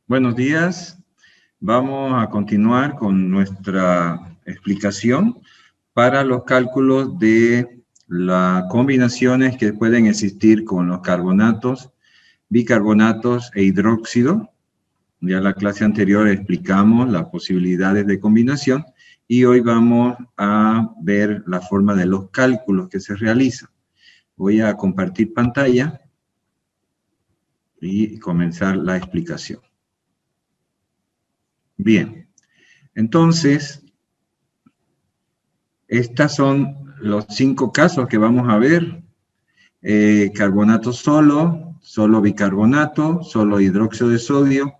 Buenos días. Vamos a continuar con nuestra explicación para los cálculos de las combinaciones que pueden existir con los carbonatos, bicarbonatos e hidróxido. Ya en la clase anterior explicamos las posibilidades de combinación y hoy vamos a ver la forma de los cálculos que se realizan. Voy a compartir pantalla y comenzar la explicación. Bien, entonces, estos son los 5 casos que vamos a ver. Carbonato solo bicarbonato, solo hidróxido de sodio,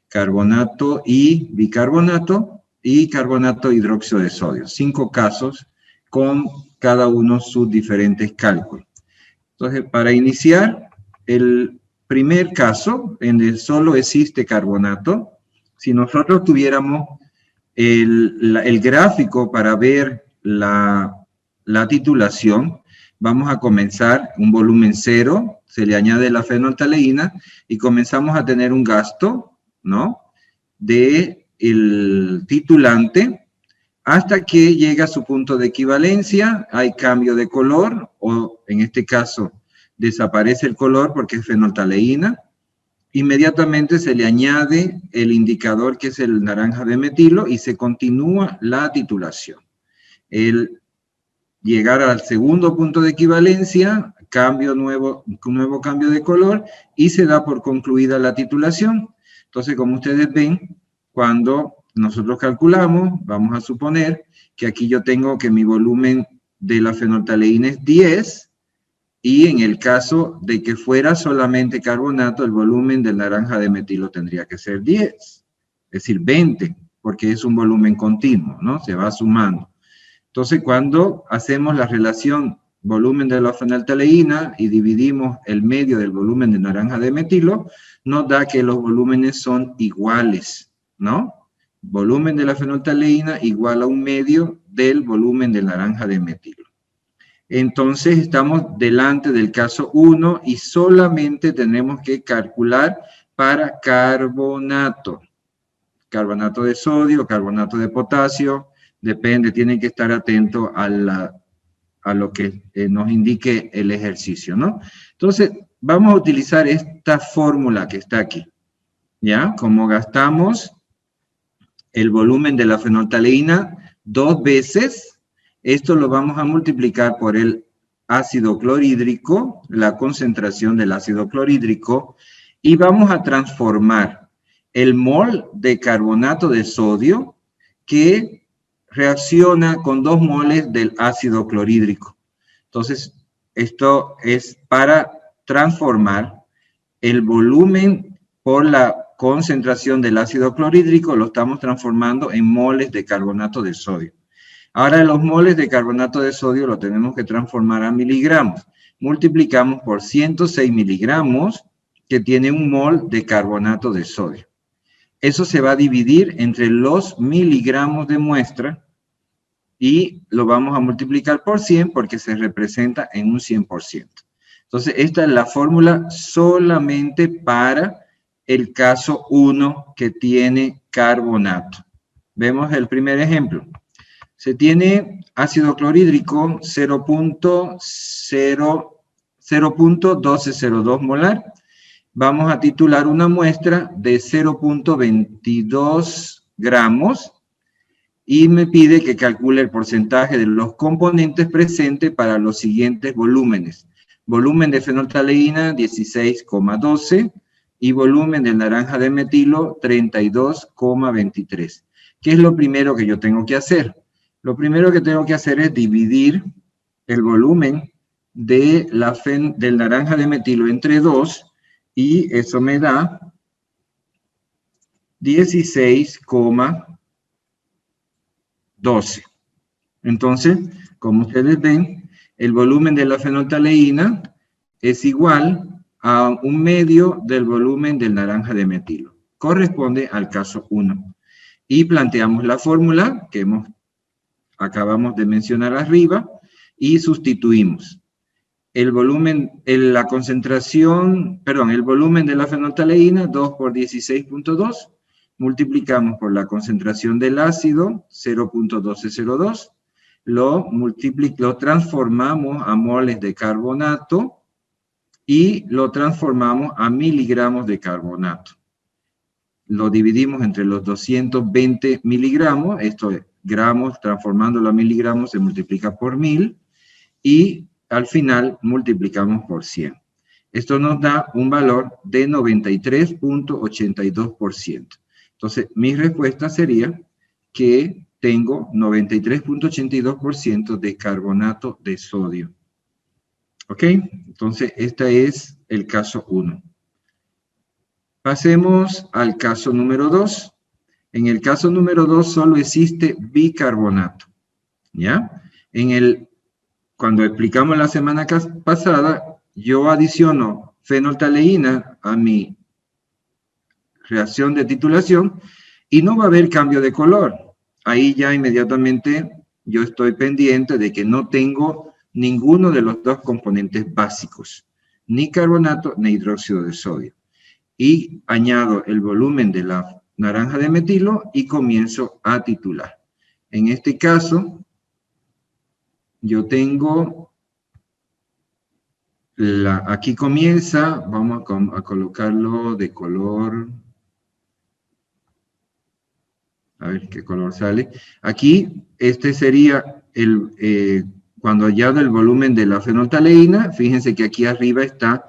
carbonato y bicarbonato, y carbonato hidróxido de sodio. 5 casos con cada uno sus diferentes cálculos. Entonces, para iniciar, el primer caso, en el solo existe carbonato, si nosotros tuviéramos el gráfico para ver la titulación, vamos a comenzar un volumen 0, se le añade la fenolftaleína y comenzamos a tener un gasto, ¿no?, de el titulante hasta que llega a su punto de equivalencia, hay cambio de color, o en este caso desaparece el color porque es fenolftaleína. Inmediatamente se le añade el indicador que es el naranja de metilo y se continúa la titulación. El llegar al segundo punto de equivalencia, un nuevo cambio de color y se da por concluida la titulación. Entonces, como ustedes ven, cuando nosotros calculamos, vamos a suponer que aquí yo tengo que mi volumen de la fenolftaleína es 10, y en el caso de que fuera solamente carbonato, el volumen del naranja de metilo tendría que ser 10, es decir, 20, porque es un volumen continuo, ¿no? Se va sumando. Entonces, cuando hacemos la relación volumen de la fenolftaleína y dividimos el medio del volumen del naranja de metilo, nos da que los volúmenes son iguales, ¿no? Volumen de la fenolftaleína igual a un medio del volumen del naranja de metilo. Entonces, estamos delante del caso 1 y solamente tenemos que calcular para carbonato. Carbonato de sodio, carbonato de potasio, depende, tienen que estar atentos a lo que nos indique el ejercicio, ¿no? Entonces, vamos a utilizar esta fórmula que está aquí, ¿ya? Como gastamos el volumen de la fenolftaleína 2 veces, esto lo vamos a multiplicar por el ácido clorhídrico, la concentración del ácido clorhídrico, y vamos a transformar el mol de carbonato de sodio que reacciona con 2 moles del ácido clorhídrico. Entonces, esto es para transformar el volumen por la concentración del ácido clorhídrico, lo estamos transformando en moles de carbonato de sodio. Ahora los moles de carbonato de sodio lo tenemos que transformar a miligramos. Multiplicamos por 106 miligramos, que tiene un mol de carbonato de sodio. Eso se va a dividir entre los miligramos de muestra y lo vamos a multiplicar por 100 porque se representa en un 100%. Entonces, esta es la fórmula solamente para el caso 1 que tiene carbonato. Vemos el primer ejemplo. Se tiene ácido clorhídrico 0.1202 molar. Vamos a titular una muestra de 0.22 gramos y me pide que calcule el porcentaje de los componentes presentes para los siguientes volúmenes. Volumen de fenolftaleína 16,12 y volumen de naranja de metilo 32,23. ¿Qué es lo primero que yo tengo que hacer? Lo primero que tengo que hacer es dividir el volumen de del naranja de metilo entre 2 y eso me da 16,12. Entonces, como ustedes ven, el volumen de la fenolftaleína es igual a un medio del volumen del naranja de metilo. Corresponde al caso 1. Y planteamos la fórmula que acabamos de mencionar arriba y sustituimos. el volumen, la concentración, perdón, el volumen de la fenolftaleína, 2 por 16.2, multiplicamos por la concentración del ácido, 0.1202, lo transformamos a moles de carbonato y lo transformamos a miligramos de carbonato. Lo dividimos entre los 220 miligramos, esto es gramos, transformándolo a miligramos se multiplica por 1000, y al final multiplicamos por 100. Esto nos da un valor de 93.82%. Entonces, mi respuesta sería que tengo 93.82% de carbonato de sodio. ¿Ok? Entonces, este es el caso 1. Pasemos al caso número 2. En el caso número 2 solo existe bicarbonato. ¿Ya? Cuando explicamos la semana pasada, yo adiciono fenolftaleína a mi reacción de titulación y no va a haber cambio de color. Ahí ya inmediatamente yo estoy pendiente de que no tengo ninguno de los dos componentes básicos, ni carbonato ni hidróxido de sodio. Y añado el volumen de la naranja de metilo y comienzo a titular. En este caso, yo tengo, aquí comienza, vamos a colocarlo de color, a ver qué color sale. Aquí, este sería cuando añado el volumen de la fenolftaleína, fíjense que aquí arriba está,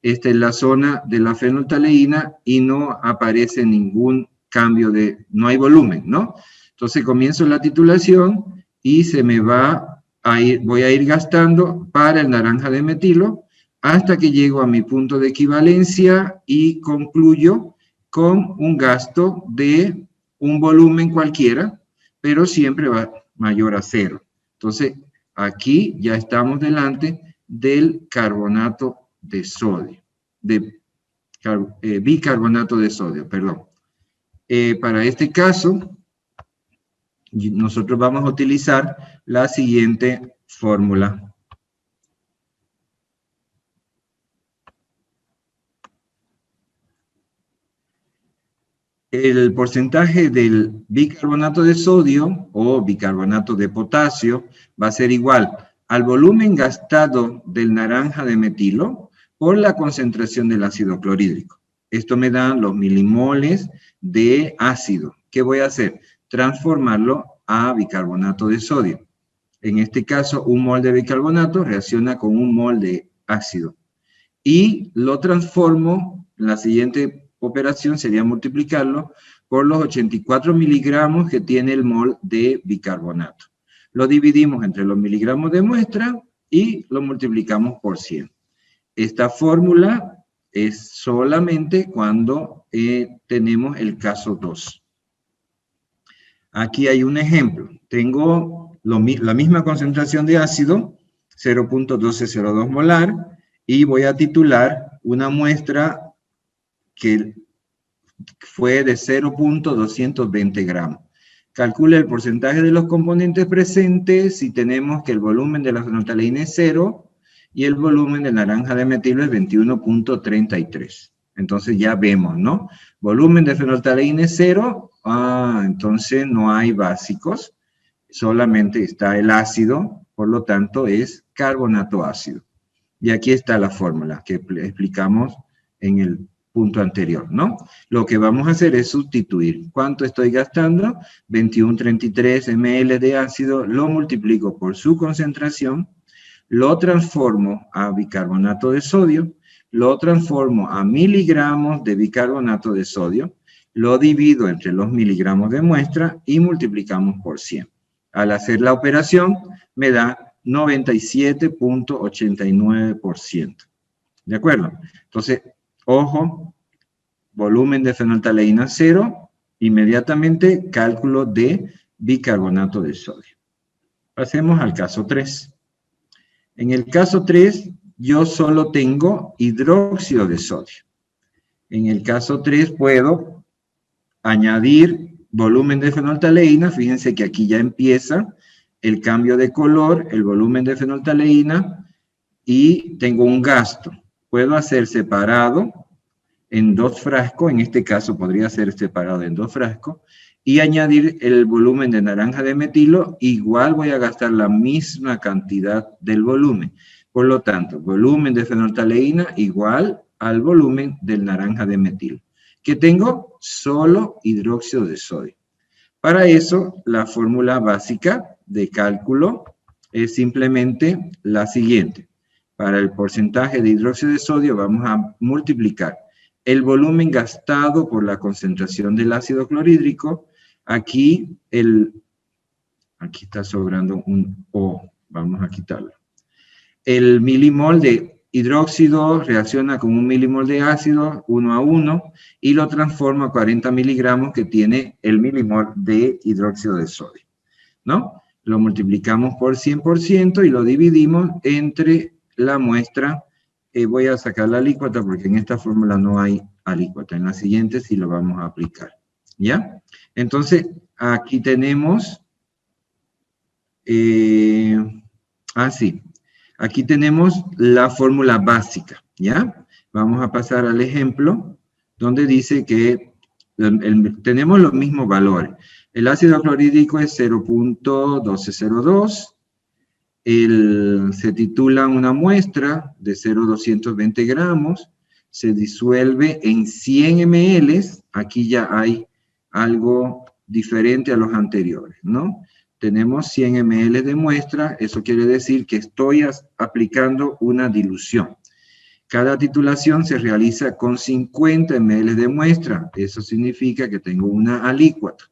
esta es la zona de la fenolftaleína y no aparece ningún cambio no hay volumen, ¿no? Entonces comienzo la titulación y se me voy a ir gastando para el naranja de metilo hasta que llego a mi punto de equivalencia y concluyo con un gasto de un volumen cualquiera, pero siempre va mayor a 0. Entonces, aquí ya estamos delante del carbonato de sodio, bicarbonato de sodio, perdón. Para este caso, nosotros vamos a utilizar la siguiente fórmula. El porcentaje del bicarbonato de sodio o bicarbonato de potasio va a ser igual al volumen gastado del naranja de metilo por la concentración del ácido clorhídrico. Esto me da los milimoles de ácido. ¿Qué voy a hacer? Transformarlo a bicarbonato de sodio. En este caso, un mol de bicarbonato reacciona con un mol de ácido. Y lo transformo, la siguiente operación sería multiplicarlo por los 84 miligramos que tiene el mol de bicarbonato. Lo dividimos entre los miligramos de muestra y lo multiplicamos por 100. Esta fórmula es solamente cuando tenemos el caso 2. Aquí hay un ejemplo. Tengo la misma concentración de ácido, 0.1202 molar, y voy a titular una muestra que fue de 0.220 gramos. Calcule el porcentaje de los componentes presentes si tenemos que el volumen de la fenolftaleína es 0 y el volumen de naranja de metilo es 21.33. Entonces ya vemos, ¿no? Volumen de fenolftaleína es 0, entonces no hay básicos, solamente está el ácido, por lo tanto es carbonato ácido. Y aquí está la fórmula que explicamos en el punto anterior, ¿no? Lo que vamos a hacer es sustituir. ¿Cuánto estoy gastando? 2133 ml de ácido, lo multiplico por su concentración, lo transformo a bicarbonato de sodio, lo transformo a miligramos de bicarbonato de sodio, lo divido entre los miligramos de muestra y multiplicamos por 100. Al hacer la operación me da 97.89%. ¿De acuerdo? Entonces, ojo, volumen de fenolftaleína 0, inmediatamente cálculo de bicarbonato de sodio. Pasemos al caso 3. En el caso 3, yo solo tengo hidróxido de sodio. En el caso 3 puedo añadir volumen de fenolftaleína. Fíjense que aquí ya empieza el cambio de color, el volumen de fenolftaleína, y tengo un gasto. Puedo hacer separado en 2 frascos, en este caso podría ser separado en 2 frascos, y añadir el volumen de naranja de metilo, igual voy a gastar la misma cantidad del volumen. Por lo tanto, volumen de fenolftaleína igual al volumen del naranja de metilo, que tengo solo hidróxido de sodio. Para eso, la fórmula básica de cálculo es simplemente la siguiente. Para el porcentaje de hidróxido de sodio vamos a multiplicar el volumen gastado por la concentración del ácido clorhídrico. Aquí está sobrando un O, vamos a quitarlo. El milimol de hidróxido reacciona con un milimol de ácido 1 a 1 y lo transforma a 40 miligramos que tiene el milimol de hidróxido de sodio, ¿no? Lo multiplicamos por 100% y lo dividimos entre la muestra. Voy a sacar la alícuota porque en esta fórmula no hay alícuota. En la siguiente sí lo vamos a aplicar, ¿ya? Entonces, aquí tenemos... Aquí tenemos la fórmula básica, ¿ya? Vamos a pasar al ejemplo donde dice que tenemos los mismos valores. El ácido clorhídrico es 0.1202. Se titula una muestra de 0.220 gramos. Se disuelve en 100 ml. Aquí ya hay algo diferente a los anteriores, ¿no? Tenemos 100 ml de muestra, eso quiere decir que estoy aplicando una dilución. Cada titulación se realiza con 50 ml de muestra, eso significa que tengo una alícuota.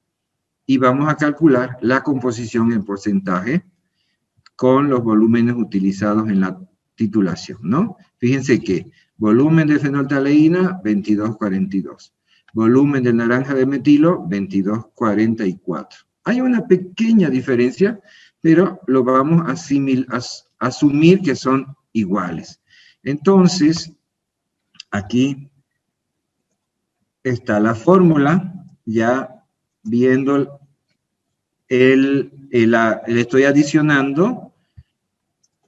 Y vamos a calcular la composición en porcentaje con los volúmenes utilizados en la titulación, ¿no? Fíjense que volumen de fenolftaleína, 22,42. Volumen de naranja de metilo, 22,44. Hay una pequeña diferencia, pero lo vamos a asumir que son iguales. Entonces, aquí está la fórmula, ya viendo, le estoy adicionando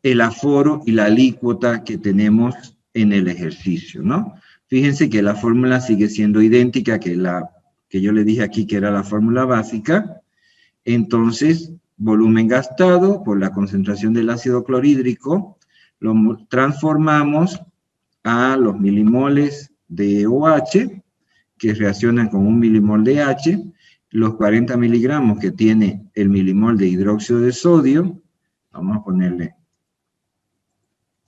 el aforo y la alícuota que tenemos en el ejercicio, ¿no? Fíjense que la fórmula sigue siendo idéntica que la que yo le dije aquí que era la fórmula básica. Entonces, volumen gastado por la concentración del ácido clorhídrico, lo transformamos a los milimoles de OH, que reaccionan con un milimol de H, los 40 miligramos que tiene el milimol de hidróxido de sodio, vamos a ponerle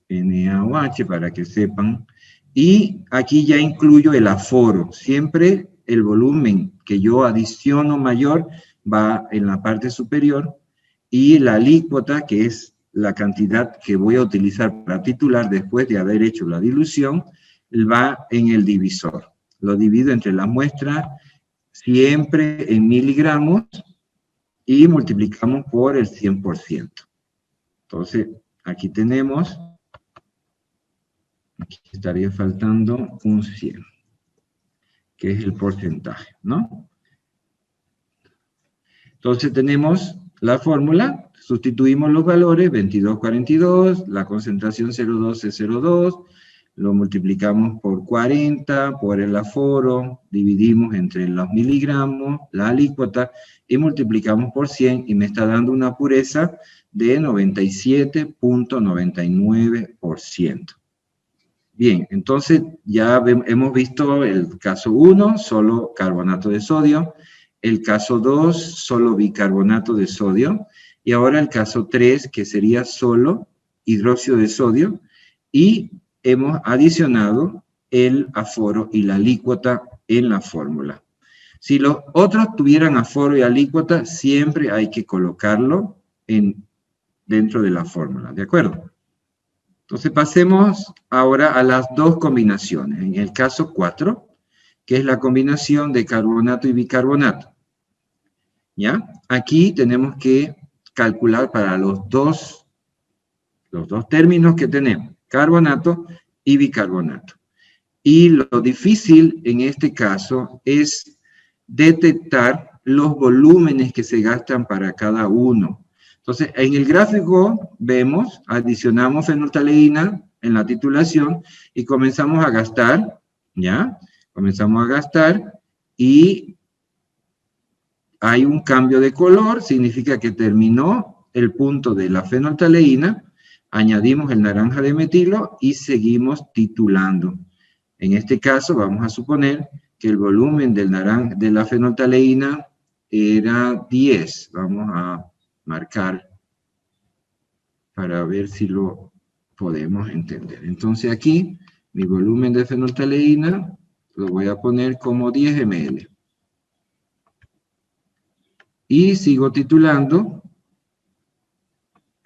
NaOH para que sepan, y aquí ya incluyo el aforo, siempre el volumen que yo adiciono mayor va en la parte superior, y la alícuota, que es la cantidad que voy a utilizar para titular después de haber hecho la dilución, va en el divisor. Lo divido entre la muestra, siempre en miligramos, y multiplicamos por el 100%. Entonces, aquí tenemos, aquí estaría faltando un 100, que es el porcentaje, ¿no? Entonces tenemos la fórmula, sustituimos los valores, 22,42, la concentración 0,1202, lo multiplicamos por 40, por el aforo, dividimos entre los miligramos, la alícuota, y multiplicamos por 100, y me está dando una pureza de 97,99%. Bien, entonces ya hemos visto el caso 1, solo carbonato de sodio, el caso 2, solo bicarbonato de sodio, y ahora el caso 3, que sería solo hidróxido de sodio, y hemos adicionado el aforo y la alícuota en la fórmula. Si los otros tuvieran aforo y alícuota, siempre hay que colocarlo dentro de la fórmula, ¿de acuerdo? Entonces pasemos ahora a las dos combinaciones. En el caso 4, que es la combinación de carbonato y bicarbonato. ¿Ya? Aquí tenemos que calcular para los dos términos que tenemos, carbonato y bicarbonato. Y lo difícil en este caso es detectar los volúmenes que se gastan para cada uno. Entonces, en el gráfico vemos, adicionamos fenolftaleína en la titulación y comenzamos a gastar, ¿ya? Comenzamos a gastar y hay un cambio de color, significa que terminó el punto de la fenolftaleína, añadimos el naranja de metilo y seguimos titulando. En este caso vamos a suponer que el volumen de la fenolftaleína era 10. Vamos a marcar para ver si lo podemos entender. Entonces aquí, mi volumen de fenolftaleína lo voy a poner como 10 ml. Y sigo titulando,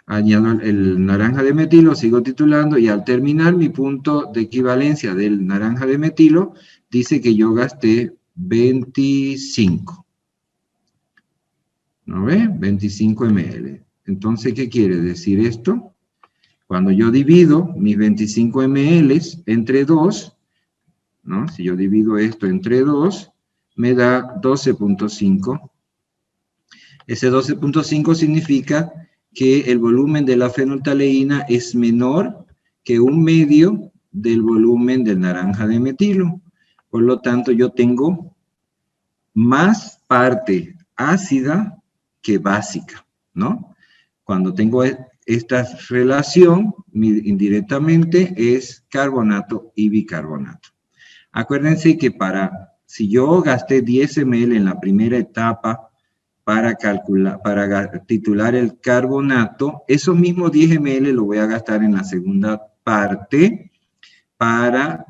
añado el naranja de metilo, sigo titulando, y al terminar mi punto de equivalencia del naranja de metilo, dice que yo gasté 25. ¿No ve? 25 ml. Entonces, ¿qué quiere decir esto? Cuando yo divido mis 25 ml entre 2, ¿no? Si yo divido esto entre 2, me da 12.5. Ese 12.5 significa que el volumen de la fenolftaleína es menor que 1/2 del volumen del naranja de metilo. Por lo tanto, yo tengo más parte ácida que básica, ¿no? Cuando tengo esta relación, indirectamente es carbonato y bicarbonato. Acuérdense que si yo gasté 10 ml en la primera etapa para titular el carbonato, esos mismos 10 ml lo voy a gastar en la segunda parte para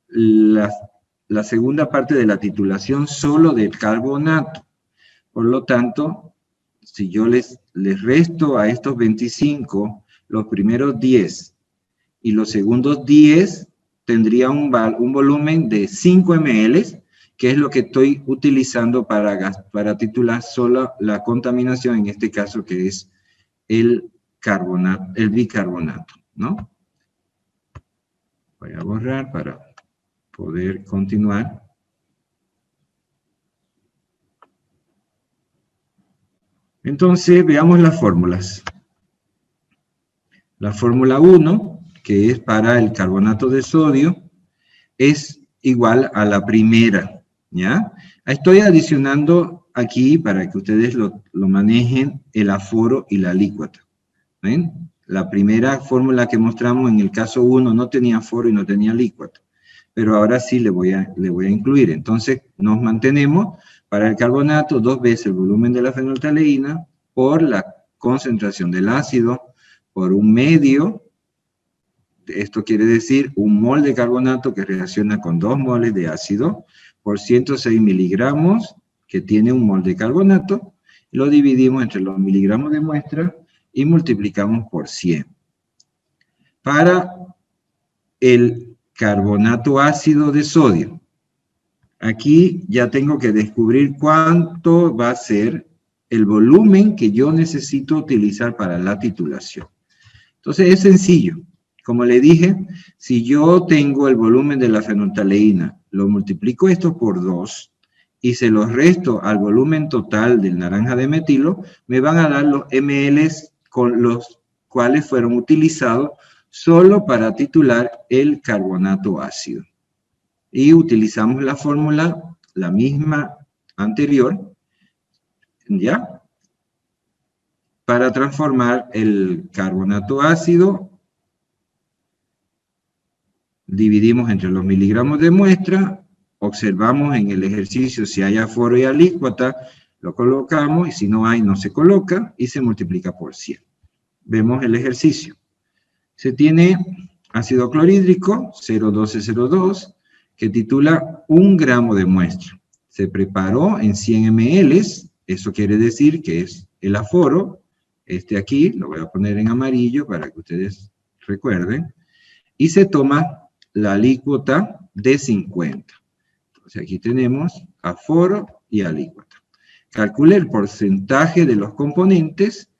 la segunda parte de la titulación solo del carbonato. Por lo tanto, si yo les resto a estos 25 los primeros 10 y los segundos 10, tendría un volumen de 5 ml, que es lo que estoy utilizando para titular solo la contaminación, en este caso que es el bicarbonato, ¿no? Voy a borrar para poder continuar. Entonces, veamos las fórmulas. La fórmula 1, que es para el carbonato de sodio, es igual a la primera, ¿ya? Estoy adicionando aquí, para que ustedes lo manejen, el aforo y la alícuota. ¿Ven? La primera fórmula que mostramos en el caso 1 no tenía aforo y no tenía alícuota, pero ahora sí le voy a incluir. Entonces, nos mantenemos para el carbonato 2 veces el volumen de la fenolftaleína por la concentración del ácido por 1/2. Esto quiere decir 1 mol de carbonato que reacciona con 2 moles de ácido por 106 miligramos que tiene 1 mol de carbonato. Lo dividimos entre los miligramos de muestra y multiplicamos por 100. Para el carbonato ácido de sodio, aquí ya tengo que descubrir cuánto va a ser el volumen que yo necesito utilizar para la titulación. Entonces es sencillo. Como le dije, si yo tengo el volumen de la fenolftaleína, lo multiplico esto por 2 y se los resto al volumen total del naranja de metilo, me van a dar los ml con los cuales fueron utilizados solo para titular el carbonato ácido. Y utilizamos la fórmula, la misma anterior, ¿ya? Para transformar el carbonato ácido, dividimos entre los miligramos de muestra, observamos en el ejercicio si hay aforo y alícuota, lo colocamos, y si no hay, no se coloca, y se multiplica por 100. Vemos el ejercicio. Se tiene ácido clorhídrico, 0,1202, que titula 1 gramo de muestra. Se preparó en 100 ml, eso quiere decir que es el aforo, este aquí, lo voy a poner en amarillo para que ustedes recuerden, y se toma la alícuota de 50. Entonces aquí tenemos aforo y alícuota. Calcule el porcentaje de los componentes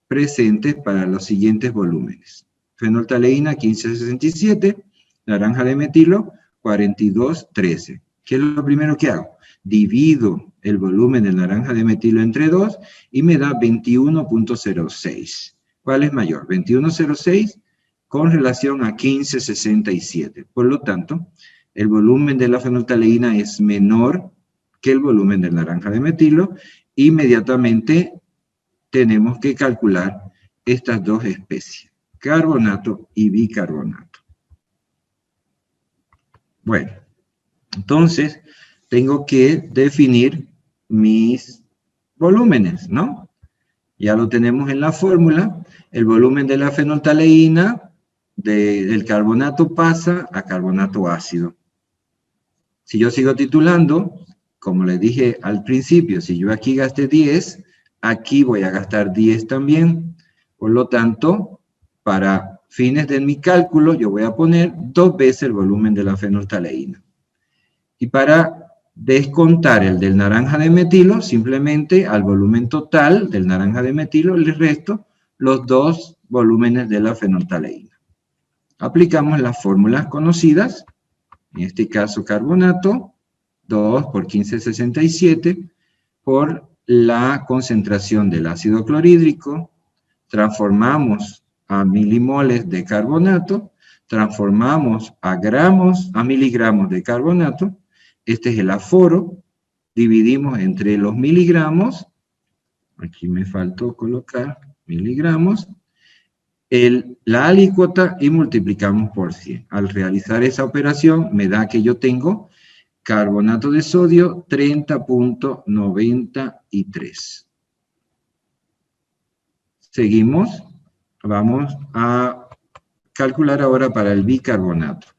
presentes para los siguientes volúmenes. Fenolftaleína 1567, naranja de metilo 4213. ¿Qué es lo primero que hago? Divido el volumen del naranja de metilo entre 2 y me da 21.06. ¿Cuál es mayor? 21.06 con relación a 15.67. Por lo tanto, el volumen de la fenolftaleína es menor que el volumen del naranja de metilo. Inmediatamente tenemos que calcular estas dos especies, carbonato y bicarbonato. Bueno, entonces tengo que definir mis volúmenes, ¿no? Ya lo tenemos en la fórmula. El volumen de la fenolftaleína del carbonato pasa a carbonato ácido. Si yo sigo titulando, como les dije al principio, si yo aquí gasté 10, aquí voy a gastar 10 también. Por lo tanto, para fines de mi cálculo, yo voy a poner 2 veces el volumen de la fenolftaleína. Y para descontar el del naranja de metilo, simplemente al volumen total del naranja de metilo le resto los 2 volúmenes de la fenolftaleína. Aplicamos las fórmulas conocidas, en este caso carbonato, 2 por 1567, por la concentración del ácido clorhídrico, transformamos a milimoles de carbonato, transformamos a miligramos de carbonato. Este es el aforo, dividimos entre los miligramos, aquí me faltó colocar miligramos, la alícuota y multiplicamos por 100. Al realizar esa operación me da que yo tengo carbonato de sodio 30.93. Seguimos, vamos a calcular ahora para el bicarbonato.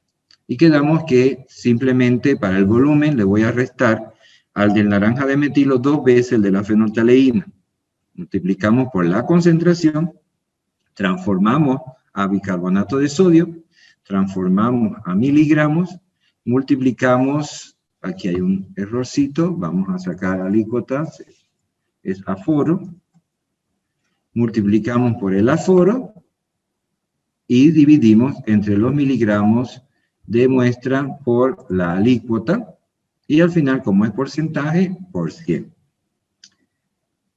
Y quedamos que simplemente para el volumen le voy a restar al del naranja de metilo 2 veces el de la fenolftaleína. Multiplicamos por la concentración, transformamos a bicarbonato de sodio, transformamos a miligramos, multiplicamos, aquí hay un errorcito, vamos a sacar alícuotas, es aforo, multiplicamos por el aforo y dividimos entre los miligramos de muestra por la alícuota y al final, como es porcentaje, por 100.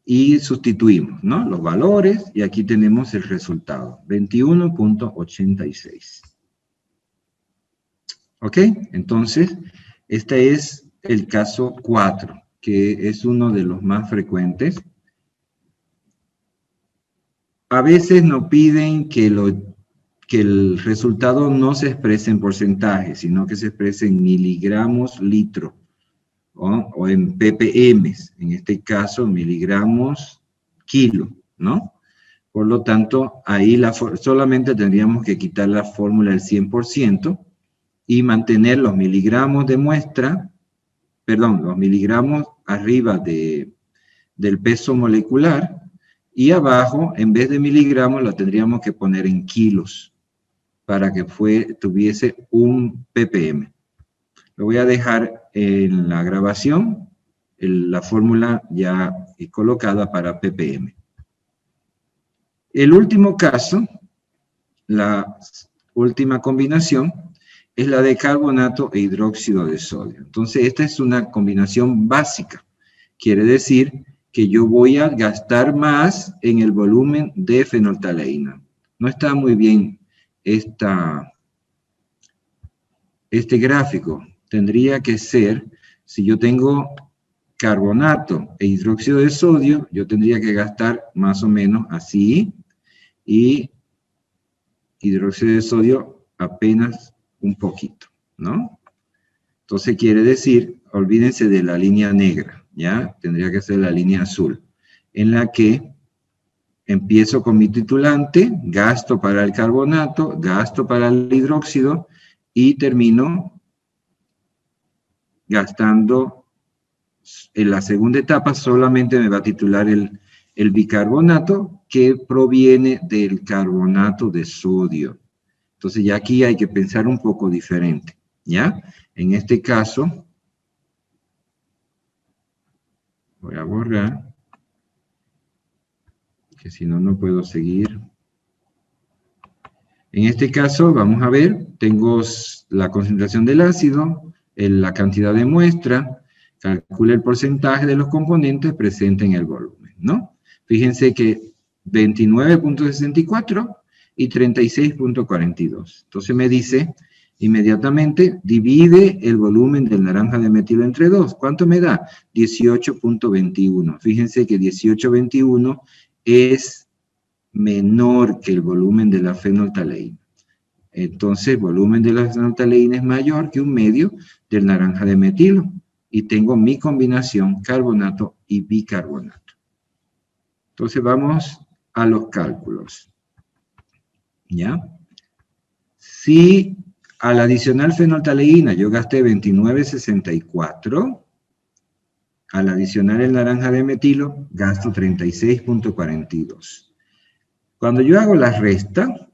Y sustituimos, ¿no?, los valores y aquí tenemos el resultado, 21.86. ¿Ok? Entonces, este es el caso 4, que es uno de los más frecuentes. A veces nos piden que el resultado no se exprese en porcentaje, sino que se exprese en miligramos litro, o en ppm, en este caso miligramos kilo, ¿no? Por lo tanto, ahí solamente tendríamos que quitar la fórmula del 100% y mantener los miligramos de muestra, perdón, los miligramos arriba del peso molecular, y abajo, en vez de miligramos, lo tendríamos que poner en kilos, para que tuviese un ppm. Lo voy a dejar en la grabación, la fórmula ya colocada para ppm. El último caso, la última combinación, es la de carbonato e hidróxido de sodio. Entonces, esta es una combinación básica. Quiere decir que yo voy a gastar más en el volumen de fenolftaleína. No está muy bien este gráfico. Tendría que ser, si yo tengo carbonato e hidróxido de sodio, yo tendría que gastar más o menos así, y hidróxido de sodio apenas un poquito, ¿no? Entonces quiere decir, olvídense de la línea negra, ¿ya? Tendría que ser la línea azul, en la que empiezo con mi titulante, gasto para el carbonato, gasto para el hidróxido, y termino gastando en la segunda etapa. Solamente me va a titular el bicarbonato, que proviene del carbonato de sodio. Entonces ya aquí hay que pensar un poco diferente, ¿ya? En este caso, voy a borrar, que si no, no puedo seguir. En este caso, vamos a ver, tengo la concentración del ácido, la cantidad de muestra, calcule el porcentaje de los componentes presentes en el volumen, ¿no? Fíjense que 29.64 y 36.42. Entonces me dice inmediatamente, divide el volumen del naranja de metilo entre 2. ¿Cuánto me da? 18.21. Fíjense que 18.21 es menor que el volumen de la fenoltaleína. Entonces, el volumen de la fenoltaleína es mayor que un medio del naranja de metilo. Y tengo mi combinación carbonato y bicarbonato. Entonces, vamos a los cálculos. ¿Ya? Si al adicionar fenoltaleína yo gasté 29.64, al adicionar el naranja de metilo, gasto 36.42. Cuando yo hago la resta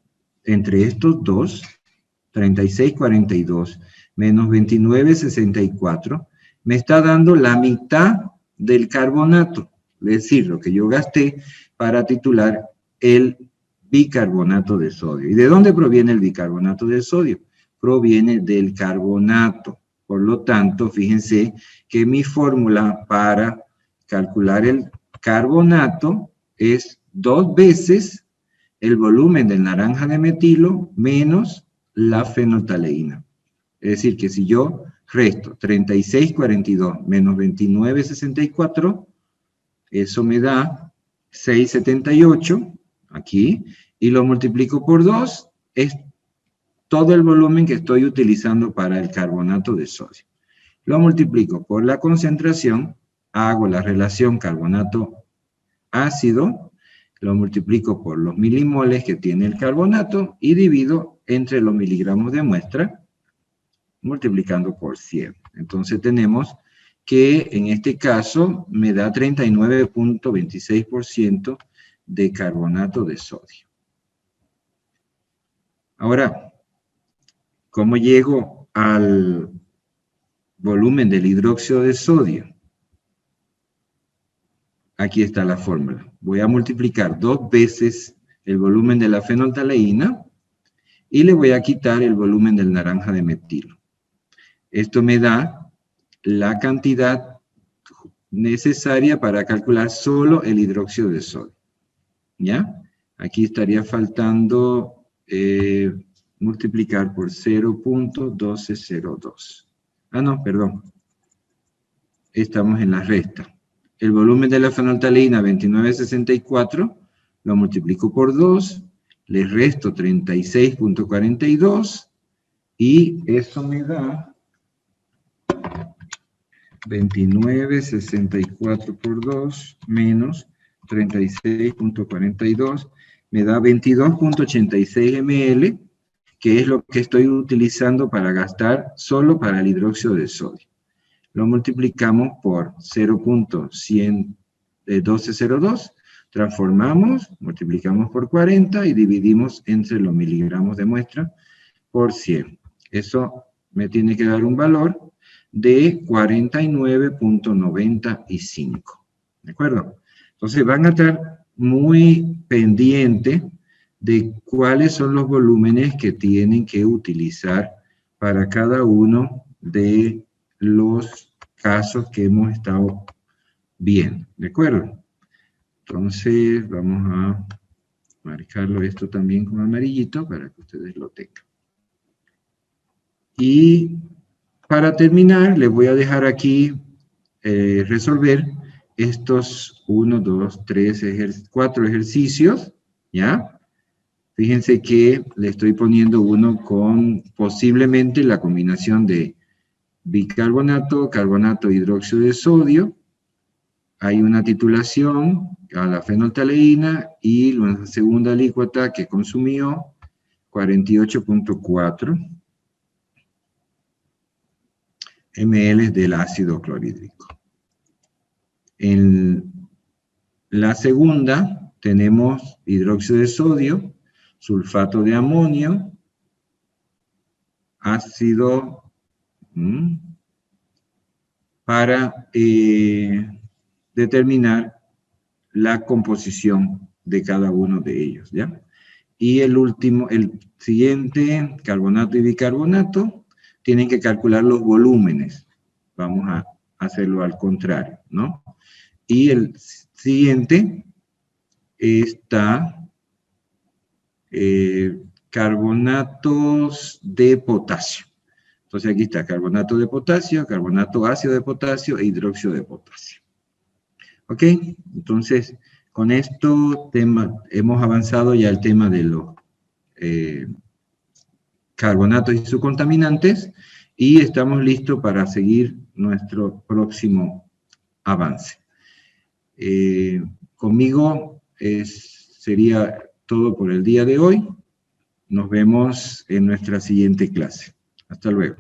entre estos dos, 36.42 menos 29.64, me está dando la mitad del carbonato, es decir, lo que yo gasté para titular el bicarbonato de sodio. ¿Y de dónde proviene el bicarbonato de sodio? Proviene del carbonato. Por lo tanto, fíjense que mi fórmula para calcular el carbonato es 2 veces el volumen del naranja de metilo menos la fenoltaleína. Es decir, que si yo resto 36.42 menos 29.64, eso me da 6.78 aquí, y lo multiplico por 2, es todo el volumen que estoy utilizando para el carbonato de sodio. Lo multiplico por la concentración, hago la relación carbonato ácido, lo multiplico por los milimoles que tiene el carbonato y divido entre los miligramos de muestra, multiplicando por 100. Entonces tenemos que en este caso me da 39.26% de carbonato de sodio. Ahora, ¿cómo llego al volumen del hidróxido de sodio? Aquí está la fórmula. Voy a multiplicar 2 veces el volumen de la fenoltaleína y le voy a quitar el volumen del naranja de metilo. Esto me da la cantidad necesaria para calcular solo el hidróxido de sodio. ¿Ya? Aquí estaría faltando multiplicar por 0.1202. Ah, no, perdón. Estamos en la resta. El volumen de la fenoltaleína, 29.64, lo multiplico por 2, le resto 36.42 y eso me da 29.64 por 2 menos 36.42, me da 22.86 ml, que es lo que estoy utilizando para gastar solo para el hidróxido de sodio. Lo multiplicamos por 0.1202, transformamos, multiplicamos por 40 y dividimos entre los miligramos de muestra por 100. Eso me tiene que dar un valor de 49.95. ¿De acuerdo? Entonces van a estar muy pendientes de cuáles son los volúmenes que tienen que utilizar para cada uno de los casos que hemos estado viendo. ¿De acuerdo? Entonces vamos a marcarlo esto también con amarillito para que ustedes lo tengan. Y para terminar, les voy a dejar aquí resolver estos 1, 2, 3, 4 ejercicios, ¿ya? Fíjense que le estoy poniendo uno con posiblemente la combinación de bicarbonato, carbonato, hidróxido de sodio. Hay una titulación a la fenoltaleína y la segunda alícuota que consumió 48.4 ml del ácido clorhídrico. En la segunda tenemos hidróxido de sodio, sulfato de amonio, ácido para determinar la composición de cada uno de ellos, ¿ya? Y el último, el siguiente, carbonato y bicarbonato, tienen que calcular los volúmenes. Vamos a hacerlo al contrario, ¿no? Y el siguiente está carbonatos de potasio. Entonces aquí está carbonato de potasio, carbonato ácido de potasio e hidróxido de potasio. ¿Ok? Entonces, con esto hemos avanzado ya el tema de los carbonatos y sus contaminantes y estamos listos para seguir nuestro próximo avance. Conmigo sería todo por el día de hoy. Nos vemos en nuestra siguiente clase. Hasta luego.